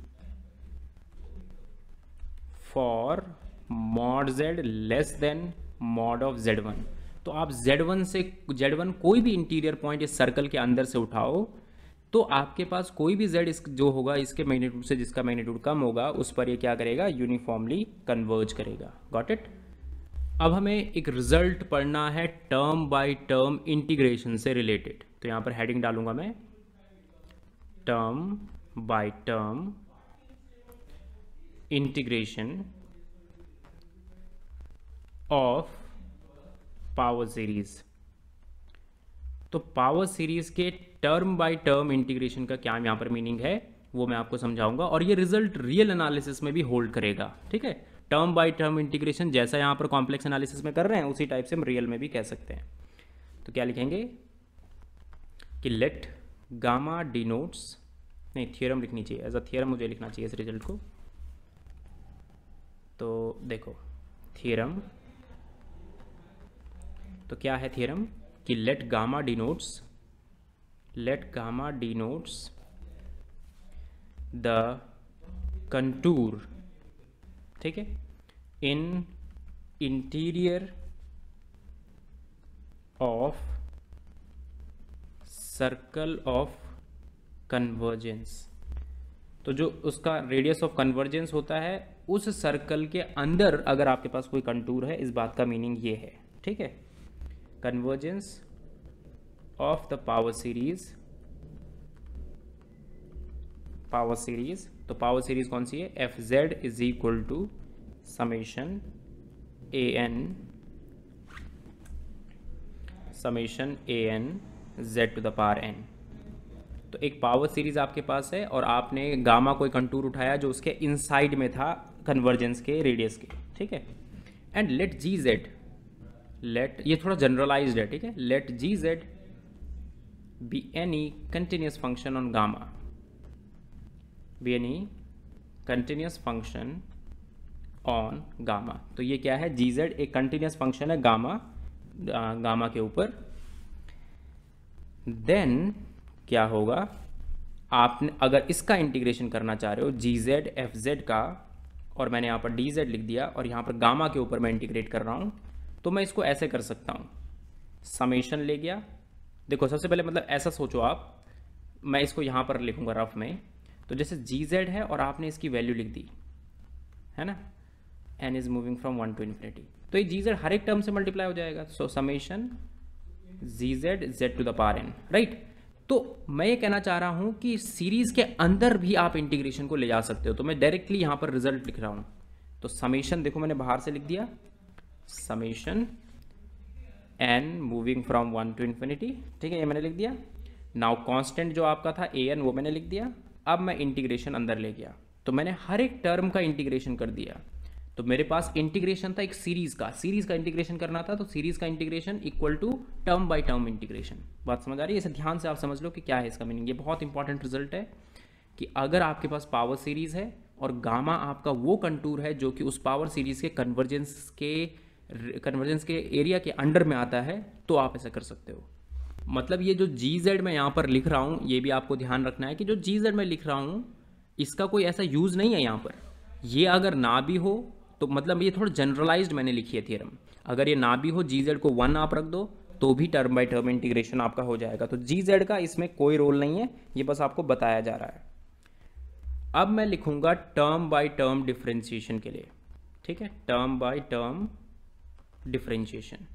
for mod z less than mod of z1। तो आप z1 कोई भी इंटीरियर पॉइंट इस सर्कल के अंदर से उठाओ, तो आपके पास कोई भी z जो होगा इसके मैग्नीट्यूड से जिसका मैग्नीट्यूड कम होगा, उस पर ये क्या करेगा, यूनिफॉर्मली कन्वर्ज करेगा। Got it. अब हमें एक रिजल्ट पढ़ना है टर्म बाय टर्म इंटीग्रेशन से रिलेटेड। तो यहाँ पर हेडिंग डालूंगा मैं, term by term integration of power series. तो पावर सीरीज के टर्म बाय टर्म इंटीग्रेशन का क्या यहाँ पर मीनिंग है वो मैं आपको समझाऊंगा, और ये रिजल्ट रियल एनालिसिस में भी होल्ड करेगा। ठीक है, टर्म बाय टर्म इंटीग्रेशन जैसा यहाँ पर कॉम्प्लेक्स एनालिसिस में कर रहे हैं उसी टाइप से हम रियल में भी कह सकते हैं। तो क्या लिखेंगे कि लेट गामा डिनोट्स, नहीं थ्योरम लिखनी चाहिए, एज अ थ्योरम मुझे लिखना चाहिए इस रिजल्ट को। तो देखो थ्योरम, तो क्या है थ्योरम कि let gamma denotes the contour, ठीक है, in interior of circle of convergence. तो जो उसका रेडियस ऑफ कन्वर्जेंस होता है उस सर्कल के अंदर अगर आपके पास कोई कंटूर है, इस बात का मीनिंग ये है। ठीक है, convergence of the power series, तो पावर सीरीज कौन सी है, f Z is equal to summation a N Z to the power n. तो एक पावर सीरीज आपके पास है और आपने गामा कोई कंटूर उठाया जो उसके इनसाइड में था कन्वर्जेंस के रेडियस के। ठीक है, and let g z, let, ये थोड़ा जनरलाइज्ड है, ठीक है, let g z be any continuous function on gamma, be any continuous function on gamma. तो ये क्या है, जी जेड एक कंटिन्यूस फंक्शन है गामा के ऊपर। देन क्या होगा, आपने अगर इसका इंटीग्रेशन करना चाह रहे हो जी जेड एफ जेड का, और मैंने यहाँ पर डी जेड लिख दिया और यहाँ पर गामा के ऊपर मैं इंटीग्रेट कर रहा हूँ, तो मैं इसको ऐसे कर सकता हूँ, समेशन ले गया। देखो सबसे पहले मतलब ऐसा सोचो आप, मैं इसको यहाँ पर लिखूँगा रफ में। तो जैसे जी जेड है और आपने इसकी वैल्यू लिख दी है ना, n is moving from 1 to infinity, तो ये जी जेड हर एक टर्म से मल्टीप्लाई हो जाएगा। So summation g z z to the power n, right. तो मैं ये कहना चाह रहा हूं कि सीरीज के अंदर भी आप इंटीग्रेशन को ले जा सकते हो। तो मैं डायरेक्टली यहां पर रिजल्ट लिख रहा हूं। तो समेशन देखो मैंने बाहर से लिख दिया, summation n moving from 1 to infinity, ठीक है, ये मैंने लिख दिया। नाउ कांस्टेंट जो आपका था ए एन वो मैंने लिख दिया। अब मैं इंटीग्रेशन अंदर ले गया, तो मैंने हर एक टर्म का इंटीग्रेशन कर दिया। तो मेरे पास इंटीग्रेशन था एक सीरीज का इंटीग्रेशन करना था, तो सीरीज का integration equal to term by term integration. बात समझ आ रही है? इसे ध्यान से आप समझ लो कि क्या है इसका मीनिंग। ये बहुत इंपॉर्टेंट रिजल्ट है कि अगर आपके पास पावर सीरीज है और गामा आपका वो कंटूर है जो कि उस पावर सीरीज के कन्वर्जेंस के एरिया के अंडर में आता है, तो आप ऐसा कर सकते हो। मतलब ये जो जी जेड मैं यहाँ पर लिख रहा हूँ, ये भी आपको ध्यान रखना है कि जो जी जेड मैं लिख रहा हूँ इसका कोई ऐसा यूज़ नहीं है यहाँ पर। ये अगर ना भी हो तो मतलब ये थोड़ा जनरलाइज्ड मैंने लिखी है थ्योरम। अगर ये ना भी हो, जी जेड को 1 आप रख दो तो भी टर्म बाय टर्म इंटीग्रेशन आपका हो जाएगा। तो जी जेड का इसमें कोई रोल नहीं है, ये बस आपको बताया जा रहा है। अब मैं लिखूंगा टर्म बाय टर्म डिफरेंशिएशन के लिए, ठीक है, टर्म बाय टर्म डिफरेंशिएशन।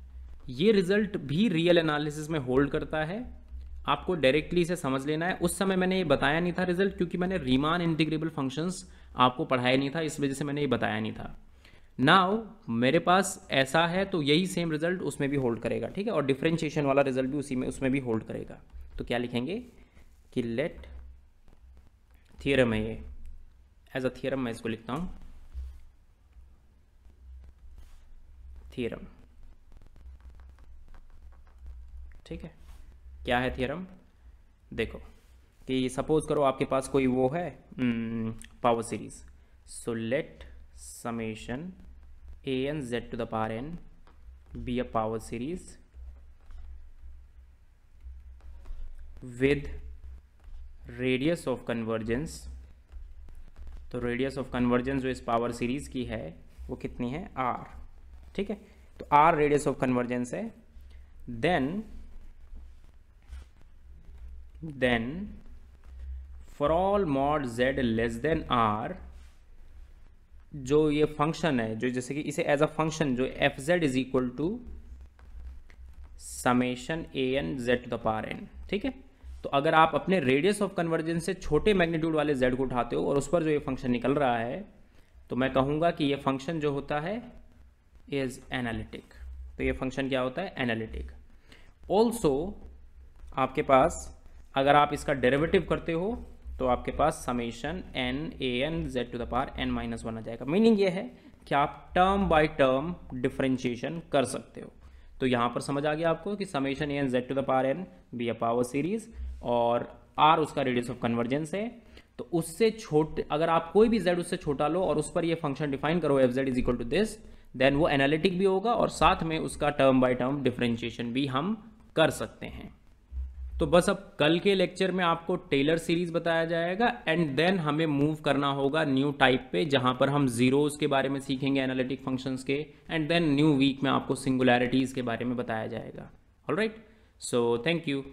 ये रिजल्ट भी रियल एनालिसिस में होल्ड करता है, आपको डायरेक्टली इसे समझ लेना है। उस समय मैंने ये बताया नहीं था रिजल्ट, क्योंकि मैंने रीमान इंटीग्रेबल फंक्शंस आपको पढ़ाया नहीं था, इस वजह से मैंने ये बताया नहीं था। नाउ मेरे पास ऐसा है तो यही सेम रिजल्ट उसमें भी होल्ड करेगा, ठीक है, और डिफरेंशिएशन वाला रिजल्ट भी उसमें भी होल्ड करेगा। तो क्या लिखेंगे कि लेट थियरम है, ये एज अ थियरम मैं इसको लिखता हूं, थियरम, ठीक है। क्या है थियरम? देखो कि सपोज करो आपके पास कोई वो है power series. So let summation a N Z to the power n be a power series with radius of convergence. तो रेडियस ऑफ कन्वर्जेंस जो इस पावर सीरीज की है वो कितनी है, आर, ठीक है। तो आर रेडियस ऑफ कन्वर्जेंस है। Then for all mod z less than R, जो ये फंक्शन है, जो जैसे कि इसे एज अ फंक्शन जो f Z is equal to summation a N Z to the power n, ठीक है। तो अगर आप अपने रेडियस ऑफ कन्वर्जेंस से छोटे मैग्नीट्यूड वाले जेड को उठाते हो और उस पर जो ये फंक्शन निकल रहा है, तो मैं कहूँगा कि ये फंक्शन जो होता है इज एनालिटिक। तो ये फंक्शन क्या होता है, एनालिटिक। ऑल्सो आपके पास अगर आप इसका डेरिवेटिव करते हो तो आपके पास summation N A N Z to the power N minus 1 आ जाएगा। मीनिंग ये है कि आप टर्म बाय टर्म डिफरेंशिएशन कर सकते हो। तो यहाँ पर समझ आ गया आपको कि summation a N Z to the power n be a power series और आर उसका रेडियस ऑफ कन्वर्जेंस है। तो उससे छोटे अगर आप कोई भी जेड उससे छोटा लो और उस पर ये फंक्शन डिफाइन करो f Z is equal to this, then वो एनालिटिक भी होगा और साथ में उसका टर्म बाय टर्म डिफरेंशिएशन भी हम कर सकते हैं। तो बस अब कल के लेक्चर में आपको टेलर सीरीज बताया जाएगा एंड देन हमें मूव करना होगा न्यू टाइप पे, जहां पर हम जीरोस के बारे में सीखेंगे, एनालिटिक फंक्शंस के, एंड देन न्यू वीक में आपको सिंगुलैरिटीज के बारे में बताया जाएगा। Alright, so thank you.